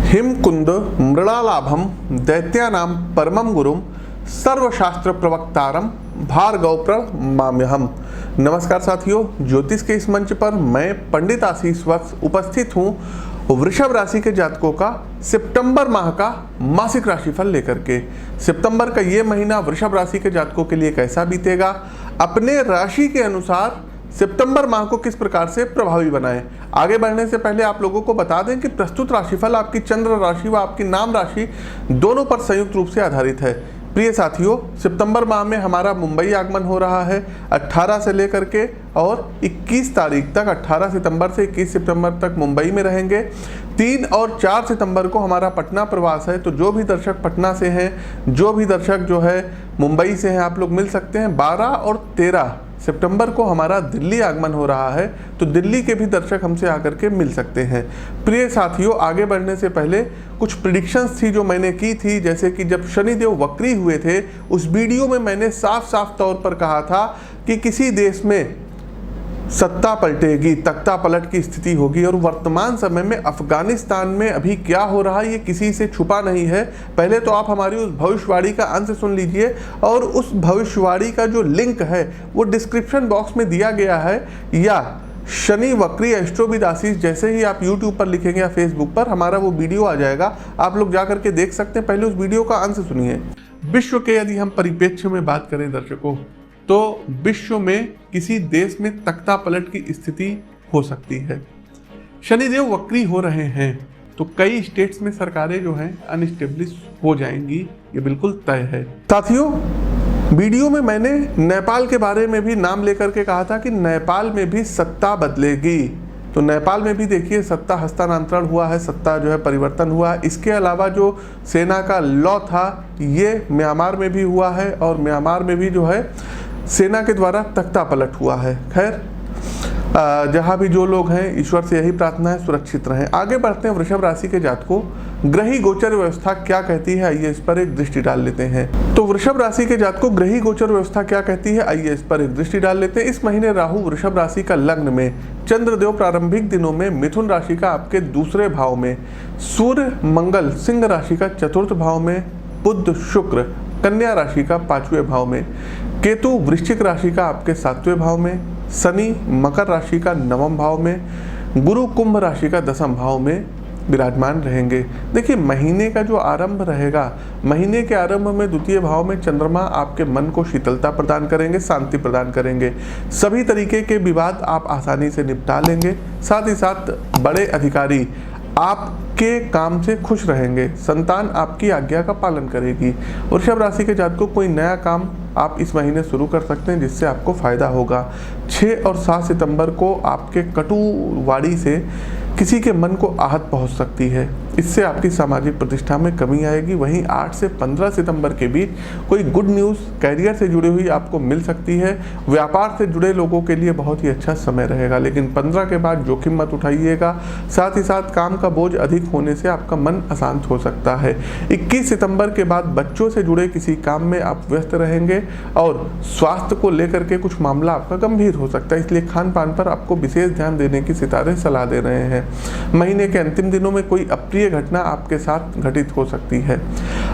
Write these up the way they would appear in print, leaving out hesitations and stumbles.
हिमकुंद मृणालाभम दैत्यानां परमं गुरुम सर्वशास्त्र प्रवक्तारम भार्गव प्रणमाम्यहम्। नमस्कार साथियों, ज्योतिष के इस मंच पर मैं पंडित आशीष वत्स उपस्थित हूँ वृषभ राशि के जातकों का सितंबर माह का मासिक राशिफल लेकर के। सितंबर का ये महीना वृषभ राशि के जातकों के लिए कैसा बीतेगा, अपने राशि के अनुसार सितंबर माह को किस प्रकार से प्रभावी बनाएं। आगे बढ़ने से पहले आप लोगों को बता दें कि प्रस्तुत राशिफल आपकी चंद्र राशि व आपकी नाम राशि दोनों पर संयुक्त रूप से आधारित है। प्रिय साथियों, सितंबर माह में हमारा मुंबई आगमन हो रहा है 18 से लेकर के और 21 तारीख तक। 18 सितंबर से 21 सितंबर तक मुंबई में रहेंगे। 3 और 4 सितंबर को हमारा पटना प्रवास है। तो जो भी दर्शक पटना से हैं, जो भी दर्शक जो है मुंबई से हैं, आप लोग मिल सकते हैं। 12 और 13 सितंबर को हमारा दिल्ली आगमन हो रहा है, तो दिल्ली के भी दर्शक हमसे आकर के मिल सकते हैं। प्रिय साथियों, आगे बढ़ने से पहले कुछ प्रिडिक्शंस थी जो मैंने की थी, जैसे कि जब शनिदेव वक्री हुए थे उस वीडियो में मैंने साफ साफ तौर पर कहा था कि किसी देश में सत्ता पलटेगी, तख्ता पलट की स्थिति होगी। और वर्तमान समय में अफगानिस्तान में अभी क्या हो रहा है ये किसी से छुपा नहीं है। पहले तो आप हमारी उस भविष्यवाणी का अंश सुन लीजिए, और उस भविष्यवाणी का जो लिंक है वो डिस्क्रिप्शन बॉक्स में दिया गया है, या शनि वक्री एस्ट्रोविद आशीष जैसे ही आप YouTube पर लिखेंगे या फेसबुक पर हमारा वो वीडियो आ जाएगा, आप लोग जाकर के देख सकते हैं। पहले उस वीडियो का अंश सुनिए। विश्व के यदि हम परिप्रेक्ष्य में बात करें दर्शकों, तो विश्व में किसी देश में तख्ता पलट की स्थिति हो सकती है। शनिदेव वक्री हो रहे हैं तो कई स्टेट्स में सरकारें जो हैं अनस्टेब्लिश हो जाएंगी, ये बिल्कुल तय है। साथियों, वीडियो में मैंने नेपाल के बारे में भी नाम लेकर के कहा था कि नेपाल में भी सत्ता बदलेगी। तो नेपाल में भी देखिए सत्ता हस्तांतरण हुआ है, सत्ता जो है परिवर्तन हुआ है। इसके अलावा जो सेना का लॉ था ये म्यांमार में भी हुआ है, और म्यांमार में भी जो है सेना के द्वारा तख्ता पलट हुआ है। खैर, जहाँ भी जो लोग हैं, ईश्वर से यही प्रार्थना है सुरक्षित रहें। आगे बढ़ते हैं वृषभ राशि के जातकों, ग्रही गोचर व्यवस्था क्या कहती है, आइए इस पर एक दृष्टि डाल लेते हैं। तो वृषभ राशि के जातकों, ग्रही गोचर व्यवस्था क्या कहती है, आइए इस पर एक दृष्टि डाल लेते हैं। इस महीने राहु वृषभ राशि का लग्न में, चंद्रदेव प्रारंभिक दिनों में मिथुन राशि का आपके दूसरे भाव में, सूर्य मंगल सिंह राशि का चतुर्थ भाव में, बुध शुक्र कन्या राशि का 5वें भाव में, केतु वृश्चिक राशि का आपके 7वें भाव में, शनि मकर राशि का 9वें भाव में, गुरु कुंभ राशि का 10वें भाव में विराजमान रहेंगे। देखिए, महीने का जो आरंभ रहेगा, महीने के आरंभ में द्वितीय भाव में चंद्रमा आपके मन को शीतलता प्रदान करेंगे, शांति प्रदान करेंगे। सभी तरीके के विवाद आप आसानी से निपटा लेंगे। साथ ही साथ बड़े अधिकारी आपके काम से खुश रहेंगे। संतान आपकी आज्ञा का पालन करेगी। वृषभ राशि के जातकों, कोई नया काम आप इस महीने शुरू कर सकते हैं जिससे आपको फायदा होगा। 6 और 7 सितंबर को आपके कटु वाणी से किसी के मन को आहत पहुंच सकती है, इससे आपकी सामाजिक प्रतिष्ठा में कमी आएगी। वहीं 8 से 15 सितंबर के बीच कोई गुड न्यूज़ कैरियर से जुड़ी हुई आपको मिल सकती है। व्यापार से जुड़े लोगों के लिए बहुत ही अच्छा समय रहेगा, लेकिन 15 के बाद जोखिम मत उठाइएगा। साथ ही साथ काम का बोझ अधिक होने से आपका मन अशांत हो सकता है। 21 सितंबर के बाद बच्चों से जुड़े किसी काम में आप व्यस्त रहेंगे, और स्वास्थ्य को लेकर के कुछ मामला आपका गंभीर हो सकता है, इसलिए खान पान पर आपको विशेष ध्यान देने की सितारे सलाह दे रहे हैं। महीने के अंतिम दिनों में कोई अप्रिय घटना आपके साथ घटित हो सकती है।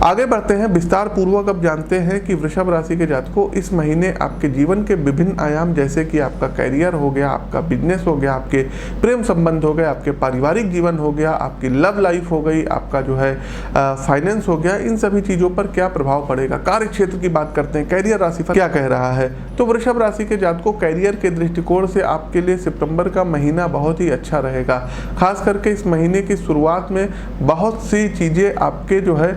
आगे बढ़ते हैं विस्तार पूर्वक। अब जानते हैं कि वृषभ राशि के जातकों, इस महीने आपके जीवन के विभिन्न आयाम, जैसे कि आपका कैरियर हो गया, आपका बिजनेस हो गया, आपके प्रेम संबंध हो गए, आपके पारिवारिक जीवन हो गया, आपकी लव लाइफ हो गई, आपका जो है फाइनेंस हो गया, इन सभी चीज़ों पर क्या प्रभाव पड़ेगा। कार्य क्षेत्र की बात करते हैं, कैरियर राशिफल क्या कह रहा है। तो वृषभ राशि के जातकों, कैरियर के दृष्टिकोण से आपके लिए सितंबर का महीना बहुत ही अच्छा रहेगा। खास करके इस महीने की शुरुआत में बहुत सी चीज़ें आपके जो है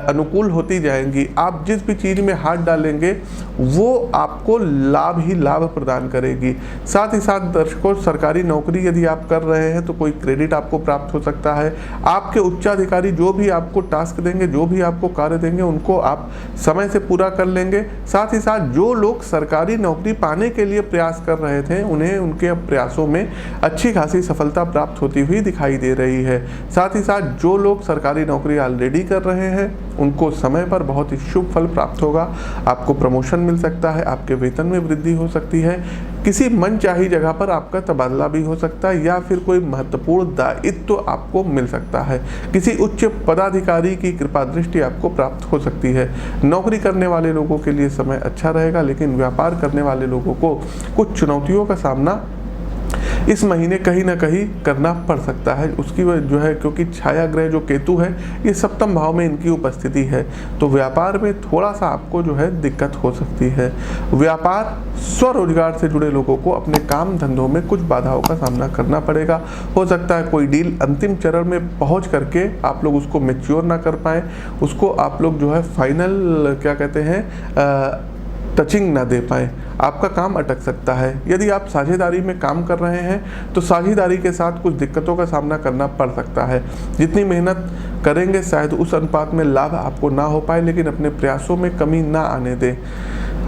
अनुकूल होती जाएंगी। आप जिस भी चीज़ में हाथ डालेंगे वो आपको लाभ ही लाभ प्रदान करेगी। साथ ही साथ दर्शकों, सरकारी नौकरी यदि आप कर रहे हैं तो कोई क्रेडिट आपको प्राप्त हो सकता है। आपके उच्चाधिकारी जो भी आपको टास्क देंगे, जो भी आपको कार्य देंगे, उनको आप समय से पूरा कर लेंगे। साथ ही साथ जो लोग सरकारी नौकरी पाने के लिए प्रयास कर रहे थे, उन्हें उनके प्रयासों में अच्छी खासी सफलता प्राप्त होती हुई दिखाई दे रही है। साथ ही साथ जो लोग सरकारी नौकरी ऑलरेडी कर रहे हैं हैं उनको समय पर बहुत ही शुभ फल प्राप्त होगा। आपको प्रमोशन मिल सकता है, आपके वेतन में वृद्धि हो सकती है, किसी मनचाही जगह पर आपका तबादला भी हो सकता है या फिर कोई महत्वपूर्ण दायित्व तो आपको मिल सकता है। किसी उच्च पदाधिकारी की कृपा दृष्टि आपको प्राप्त हो सकती है। नौकरी करने वाले लोगों के लिए समय अच्छा रहेगा, लेकिन व्यापार करने वाले लोगों को कुछ चुनौतियों का सामना इस महीने कहीं ना कहीं करना पड़ सकता है। उसकी वजह जो है, क्योंकि छाया ग्रह जो केतु है ये सप्तम भाव में इनकी उपस्थिति है, तो व्यापार में थोड़ा सा आपको जो है दिक्कत हो सकती है। व्यापार स्वरोजगार से जुड़े लोगों को अपने काम धंधों में कुछ बाधाओं का सामना करना पड़ेगा। हो सकता है कोई डील अंतिम चरण में पहुंच करके आप लोग उसको मैच्योर ना कर पाए, उसको आप लोग जो है फाइनल क्या कहते हैं टचिंग ना दे पाए, आपका काम अटक सकता है। यदि आप साझेदारी में काम कर रहे हैं तो साझेदारी के साथ कुछ दिक्कतों का सामना करना पड़ सकता है। जितनी मेहनत करेंगे शायद उस अनुपात में लाभ आपको ना हो पाए, लेकिन अपने प्रयासों में कमी ना आने दें।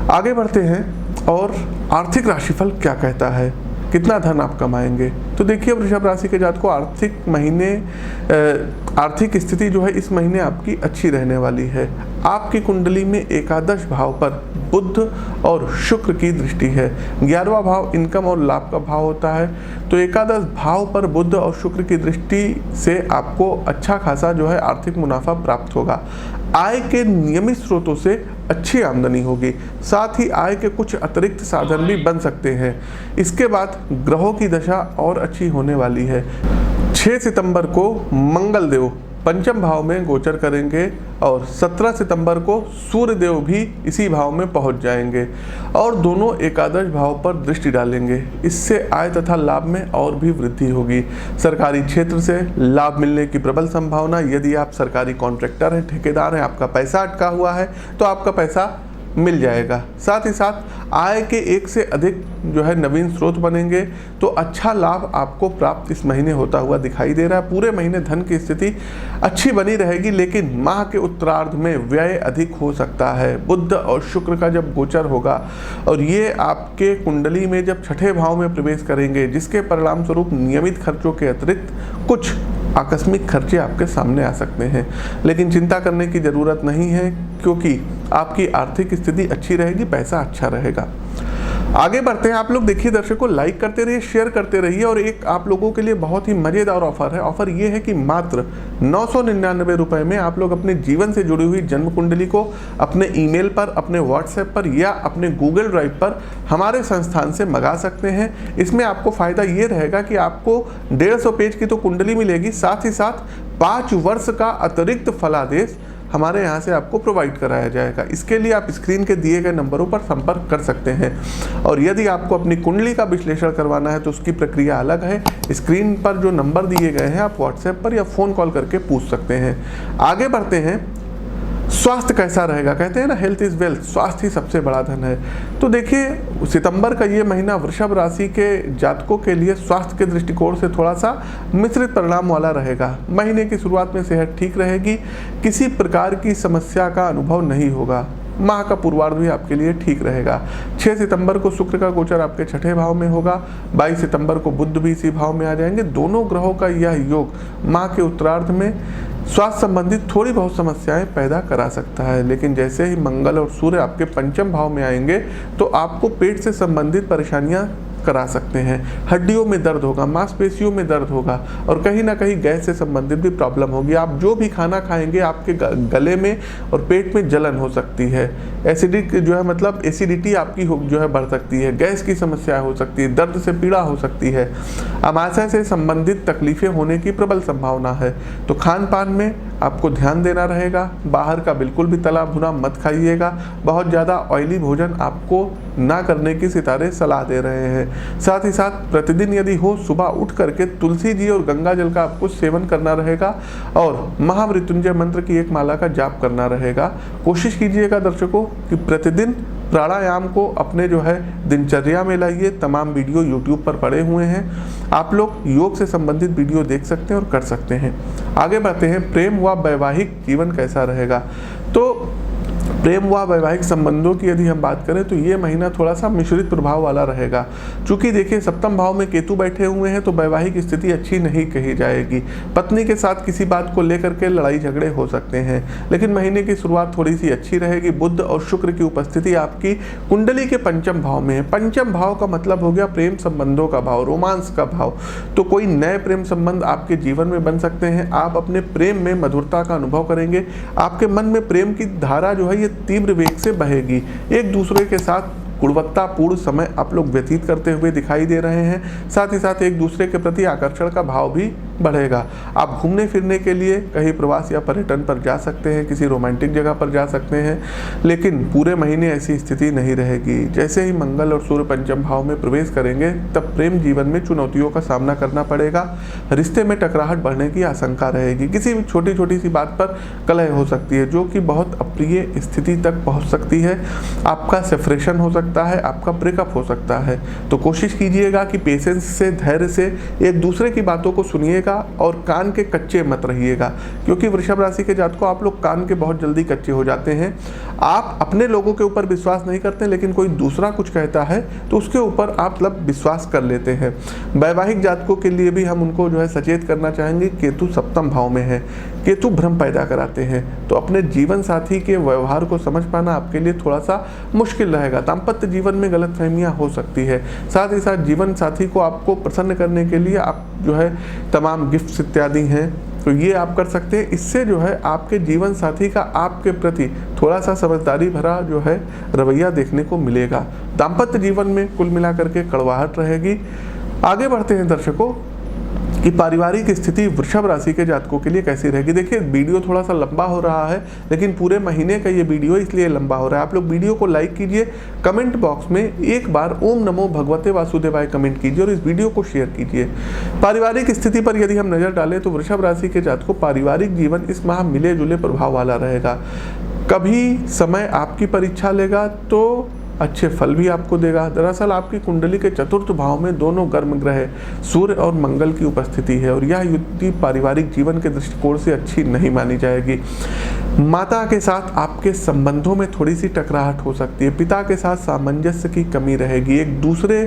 आगे बढ़ते हैं और आर्थिक राशिफल क्या कहता है, कितना धन आप कमाएंगे। तो देखिए वृषभ राशि के जातकों को आर्थिक स्थिति जो है इस महीने आपकी अच्छी रहने वाली है। आपकी कुंडली में एकादश भाव पर बुध और शुक्र की दृष्टि है। 11वां भाव इनकम और लाभ का भाव होता है, तो एकादश भाव पर बुध और शुक्र की दृष्टि से आपको अच्छा खासा जो है आर्थिक मुनाफा प्राप्त होगा। आय के नियमित स्रोतों से अच्छी आमदनी होगी, साथ ही आय के कुछ अतिरिक्त साधन भी बन सकते हैं। इसके बाद ग्रहों की दशा और अच्छी होने वाली है। 6 सितंबर को मंगल देव पंचम भाव में गोचर करेंगे और 17 सितंबर को सूर्य देव भी इसी भाव में पहुंच जाएंगे और दोनों एकादश भाव पर दृष्टि डालेंगे। इससे आय तथा लाभ में और भी वृद्धि होगी। सरकारी क्षेत्र से लाभ मिलने की प्रबल संभावना। यदि आप सरकारी कॉन्ट्रैक्टर हैं, ठेकेदार हैं, आपका पैसा अटका हुआ है तो आपका पैसा मिल जाएगा। साथ ही साथ आय के एक से अधिक जो है नवीन स्रोत बनेंगे, तो अच्छा लाभ आपको प्राप्त इस महीने होता हुआ दिखाई दे रहा है। पूरे महीने धन की स्थिति अच्छी बनी रहेगी, लेकिन माह के उत्तरार्ध में व्यय अधिक हो सकता है। बुध और शुक्र का जब गोचर होगा और ये आपके कुंडली में जब छठे भाव में प्रवेश करेंगे, जिसके परिणाम स्वरूप नियमित खर्चों के अतिरिक्त कुछ आकस्मिक खर्चे आपके सामने आ सकते हैं, लेकिन चिंता करने की ज़रूरत नहीं है क्योंकि आपकी आर्थिक स्थिति अच्छी रहेगी, पैसा अच्छा रहेगा। आगे बढ़ते हैं। आप लोग देखिए दर्शकों, लाइक करते रहिए, शेयर करते रहिए और एक आप लोगों के लिए बहुत ही मज़ेदार ऑफर है। ऑफर ये है कि मात्र 999 रुपये में आप लोग अपने जीवन से जुड़ी हुई जन्म कुंडली को अपने ईमेल पर, अपने व्हाट्सएप पर या अपने गूगल ड्राइव पर हमारे संस्थान से मंगा सकते हैं। इसमें आपको फ़ायदा ये रहेगा कि आपको 150 पेज की तो कुंडली मिलेगी, साथ ही साथ 5 वर्ष का अतिरिक्त फलादेश हमारे यहाँ से आपको प्रोवाइड कराया जाएगा। इसके लिए आप स्क्रीन के दिए गए नंबरों पर संपर्क कर सकते हैं और यदि आपको अपनी कुंडली का विश्लेषण करवाना है तो उसकी प्रक्रिया अलग है। स्क्रीन पर जो नंबर दिए गए हैं आप व्हाट्सएप पर या फ़ोन कॉल करके पूछ सकते हैं। आगे बढ़ते हैं। स्वास्थ्य कैसा रहेगा, कहते हैं ना हेल्थ इज़ वेल्थ, स्वास्थ्य ही सबसे बड़ा धन है। तो देखिए सितंबर का ये महीना वृषभ राशि के जातकों के लिए स्वास्थ्य के दृष्टिकोण से थोड़ा सा मिश्रित परिणाम वाला रहेगा। महीने की शुरुआत में सेहत ठीक रहेगी, किसी प्रकार की समस्या का अनुभव नहीं होगा। माह का पूर्वार्ध भी आपके लिए ठीक रहेगा। 6 सितंबर को शुक्र का गोचर आपके छठे भाव में होगा। 22 सितंबर को बुध भी इसी भाव में आ जाएंगे। दोनों ग्रहों का यह योग माह के उत्तरार्ध में स्वास्थ्य संबंधित थोड़ी बहुत समस्याएं पैदा करा सकता है, लेकिन जैसे ही मंगल और सूर्य आपके पंचम भाव में आएंगे तो आपको पेट से संबंधित परेशानियां करा सकते हैं। हड्डियों में दर्द होगा, मांसपेशियों में दर्द होगा और कहीं ना कहीं गैस से संबंधित भी प्रॉब्लम होगी। आप जो भी खाना खाएंगे आपके गले में और पेट में जलन हो सकती है। एसिडिक जो है मतलब एसिडिटी आपकी जो है बढ़ सकती है, गैस की समस्या हो सकती है, दर्द से पीड़ा हो सकती है, अमाशय से संबंधित तकलीफें होने की प्रबल संभावना है। तो खान पान में आपको ध्यान देना रहेगा। बाहर का बिल्कुल भी तला भुना मत खाइएगा। बहुत ज़्यादा ऑयली भोजन आपको ना करने की सितारे सलाह दे रहे हैं। साथ ही साथ प्रतिदिन यदि हो सुबह उठ करके तुलसी जी और गंगा जल का आपको सेवन करना रहेगा और महामृत्युंजय मंत्र की एक माला का जाप करना रहेगा। कोशिश कीजिएगा दर्शकों कि प्रतिदिन प्राणायाम को अपने जो है दिनचर्या में लाइए। तमाम वीडियो YouTube पर पड़े हुए हैं, आप लोग योग से संबंधित वीडियो देख सकते हैं और कर सकते हैं। आगे बढ़ते हैं। प्रेम व वैवाहिक जीवन कैसा रहेगा। तो प्रेम व वैवाहिक संबंधों की यदि हम बात करें तो ये महीना थोड़ा सा मिश्रित प्रभाव वाला रहेगा। चूंकि देखिए सप्तम भाव में केतु बैठे हुए हैं तो वैवाहिक स्थिति अच्छी नहीं कही जाएगी। पत्नी के साथ किसी बात को लेकर के लड़ाई झगड़े हो सकते हैं, लेकिन महीने की शुरुआत थोड़ी सी अच्छी रहेगी। बुध और शुक्र की उपस्थिति आपकी कुंडली के पंचम भाव में है। पंचम भाव का मतलब हो गया प्रेम संबंधों का भाव, रोमांस का भाव। तो कोई नए प्रेम संबंध आपके जीवन में बन सकते हैं। आप अपने प्रेम में मधुरता का अनुभव करेंगे। आपके मन में प्रेम की धारा जो है ये तीव्र वेग से बहेगी। एक दूसरे के साथ गुणवत्तापूर्ण समय आप लोग व्यतीत करते हुए दिखाई दे रहे हैं। साथ ही साथ एक दूसरे के प्रति आकर्षण का भाव भी बढ़ेगा। आप घूमने फिरने के लिए कहीं प्रवास या पर्यटन पर जा सकते हैं, किसी रोमांटिक जगह पर जा सकते हैं, लेकिन पूरे महीने ऐसी स्थिति नहीं रहेगी। जैसे ही मंगल और सूर्य पंचम भाव में प्रवेश करेंगे तब प्रेम जीवन में चुनौतियों का सामना करना पड़ेगा। रिश्ते में टकराहट बढ़ने की आशंका रहेगी। किसी भी छोटी छोटी सी बात पर कलह हो सकती है जो कि बहुत अप्रिय स्थिति तक पहुँच सकती है। आपका सेपरेशन हो सकता है, आपका ब्रेकअप हो सकता है। तो कोशिश कीजिएगा कि पेशेंस से, धैर्य से एक दूसरे की बातों को सुनिएगा और कान के कच्चे मत रहिएगा, क्योंकि वृषभ राशि के जातकों आप लोग कान के बहुत जल्दी कच्चे हो जाते हैं। आप अपने लोगों के ऊपर विश्वास नहीं करते, लेकिन कोई दूसरा कुछ कहता है तो उसके ऊपर आप मतलब विश्वास कर लेते हैं। वैवाहिक जातकों के लिए भी हम उनको जो है सचेत करना चाहेंगे। केतु सप्तम भाव में है, केतु भ्रम पैदा कराते हैं, तो अपने जीवन साथी के व्यवहार को समझ पाना आपके लिए थोड़ा सा मुश्किल रहेगा। दाम्पत्य जीवन में गलतफहमियां हो सकती है। साथ ही साथ जीवन साथी को आपको प्रसन्न करने के लिए आप जो है तमाम गिफ्ट्स इत्यादि हैं तो ये आप कर सकते हैं। इससे जो है आपके जीवन साथी का आपके प्रति थोड़ा सा समझदारी भरा जो है रवैया देखने को मिलेगा। दाम्पत्य जीवन में कुल मिलाकर के कड़वाहट रहेगी। आगे बढ़ते हैं दर्शकों कि पारिवारिक स्थिति वृषभ राशि के जातकों के लिए कैसी रहेगी। देखिए वीडियो थोड़ा सा लंबा हो रहा है, लेकिन पूरे महीने का ये वीडियो इसलिए लंबा हो रहा है। आप लोग वीडियो को लाइक कीजिए, कमेंट बॉक्स में एक बार ओम नमो भगवते वासुदेवाय कमेंट कीजिए और इस वीडियो को शेयर कीजिए। पारिवारिक स्थिति पर यदि हम नजर डालें तो वृषभ राशि के जातकों पारिवारिक जीवन इस माह मिले जुले प्रभाव वाला रहेगा। कभी समय आपकी परीक्षा लेगा तो अच्छे फल भी आपको देगा। दरअसल आपकी कुंडली के चतुर्थ भाव में दोनों गर्म ग्रह सूर्य और मंगल की उपस्थिति है और यह युति पारिवारिक जीवन के दृष्टिकोण से अच्छी नहीं मानी जाएगी। माता के साथ आपके संबंधों में थोड़ी सी टकराहट हो सकती है। पिता के साथ सामंजस्य की कमी रहेगी। एक दूसरे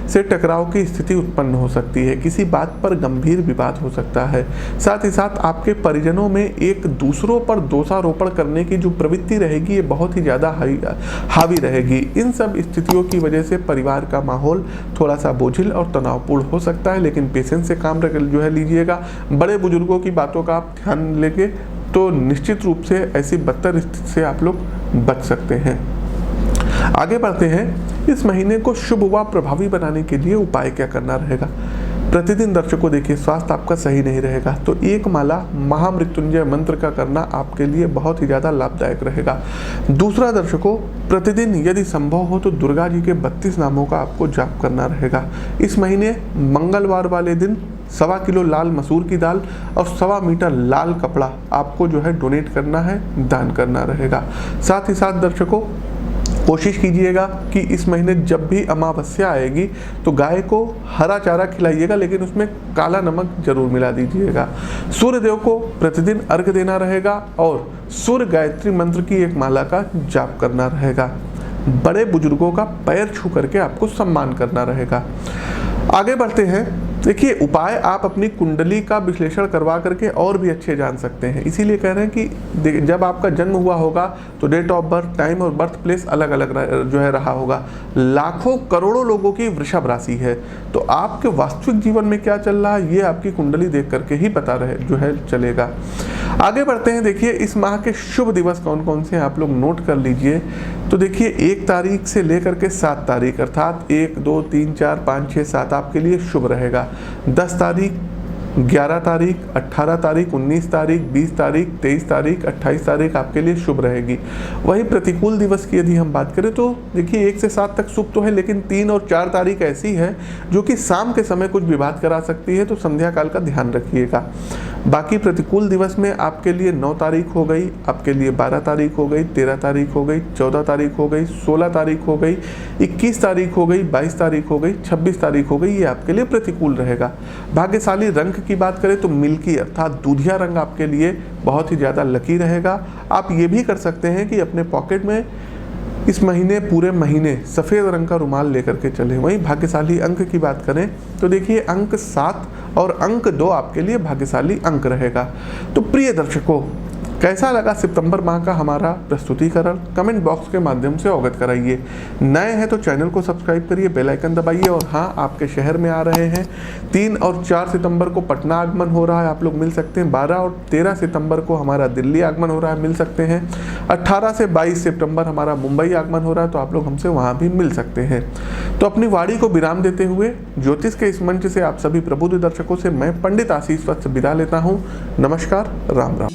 से टकराव की स्थिति उत्पन्न हो सकती है। किसी बात पर गंभीर विवाद हो सकता है। साथ ही साथ आपके परिजनों में एक दूसरों पर दोषारोपण करने की जो प्रवृत्ति रहेगी ये बहुत ही ज़्यादा हावी रहेगी। इन सब स्थितियों की वजह से परिवार का माहौल थोड़ा सा बोझिल और तनावपूर्ण हो सकता है, लेकिन पेशेंस से काम जो है लीजिएगा। बड़े बुजुर्गों की बातों का आप ध्यान लेके तो निश्चित रूप से ऐसी बदतर स्थिति से आप लोग बच सकते हैं। आगे बढ़ते हैं, इस महीने को शुभ व प्रभावी बनाने के लिए उपाय क्या करना रहेगा। प्रतिदिन दर्शकों देखिए स्वास्थ्य आपका सही नहीं रहेगा तो एक माला महामृत्युंजय मंत्र का करना आपके लिए बहुत ही ज़्यादा लाभदायक रहेगा। दूसरा दर्शकों, प्रतिदिन यदि संभव हो तो दुर्गा जी के 32 नामों का आपको जाप करना रहेगा। इस महीने मंगलवार वाले दिन 1.25 किलो लाल मसूर की दाल और 1.25 मीटर लाल कपड़ा आपको जो है डोनेट करना है, दान करना रहेगा। साथ ही साथ दर्शकों कोशिश कीजिएगा कि इस महीने जब भी अमावस्या आएगी तो गाय को हरा चारा खिलाइएगा, लेकिन उसमें काला नमक जरूर मिला दीजिएगा। सूर्य देव को प्रतिदिन अर्घ्य देना रहेगा और सूर्य गायत्री मंत्र की एक माला का जाप करना रहेगा। बड़े बुजुर्गों का पैर छू करके आपको सम्मान करना रहेगा। आगे बढ़ते हैं, देखिए उपाय आप अपनी कुंडली का विश्लेषण करवा करके और भी अच्छे जान सकते हैं। इसीलिए कह रहे हैं कि जब आपका जन्म हुआ होगा तो डेट ऑफ बर्थ, टाइम और बर्थ प्लेस अलग अलग जो है रहा होगा। लाखों करोड़ों लोगों की वृषभ राशि है तो आपके वास्तविक जीवन में क्या चल रहा है ये आपकी कुंडली देख करके ही पता रहे जो है चलेगा। आगे बढ़ते हैं, देखिए इस माह के शुभ दिवस कौन कौन से हैं आप लोग नोट कर लीजिए। तो देखिए 1 तारीख से लेकर के 7 तारीख अर्थात 1, 2, 3, 4, 5, 6, 7 आपके लिए शुभ रहेगा। 10 तारीख, 11 तारीख, 18 तारीख, 19 तारीख, 20 तारीख, 23 तारीख, 28 तारीख आपके लिए शुभ रहेगी। वही प्रतिकूल दिवस की यदि हम बात करें तो देखिए 1 से 7 तक शुभ तो है, लेकिन 3 और 4 तारीख ऐसी है जो कि शाम के समय कुछ विवाद करा सकती है, तो संध्या काल का ध्यान रखिएगा। बाकी प्रतिकूल दिवस में आपके लिए 9 तारीख हो गई, आपके लिए 12 तारीख हो गई, 13 तारीख हो गई, 14 तारीख हो गई, 16 तारीख हो गई, 21 तारीख हो गई, 22 तारीख हो गई, 26 तारीख हो गई, ये आपके लिए प्रतिकूल रहेगा। भाग्यशाली रंग की बात करें तो मिल्की अर्थात दूधिया रंग आपके लिए बहुत ही ज़्यादा लकी रहेगा। आप ये भी कर सकते हैं कि अपने पॉकेट में इस महीने पूरे महीने सफ़ेद रंग का रुमाल लेकर के चलें। वहीं भाग्यशाली अंक की बात करें तो देखिए अंक 7 और अंक 2 आपके लिए भाग्यशाली अंक रहेगा। तो प्रिय दर्शकों, कैसा लगा सितंबर माह का हमारा प्रस्तुतिकरण? कमेंट बॉक्स के माध्यम से अवगत कराइए। नए हैं तो चैनल को सब्सक्राइब करिए, बेल आइकन दबाइए। और हाँ, आपके शहर में आ रहे हैं 3 और 4 सितंबर को पटना आगमन हो रहा है, आप लोग मिल सकते हैं। 12 और 13 सितंबर को हमारा दिल्ली आगमन हो रहा है, मिल सकते हैं। 18 से 22 सितंबर हमारा मुंबई आगमन हो रहा है, तो आप लोग हमसे वहाँ भी मिल सकते हैं। तो अपनी वाणी को विराम देते हुए ज्योतिष के इस मंच से आप सभी प्रबुद्ध दर्शकों से मैं पंडित आशीष वत्स विदा लेता हूँ। नमस्कार, राम राम।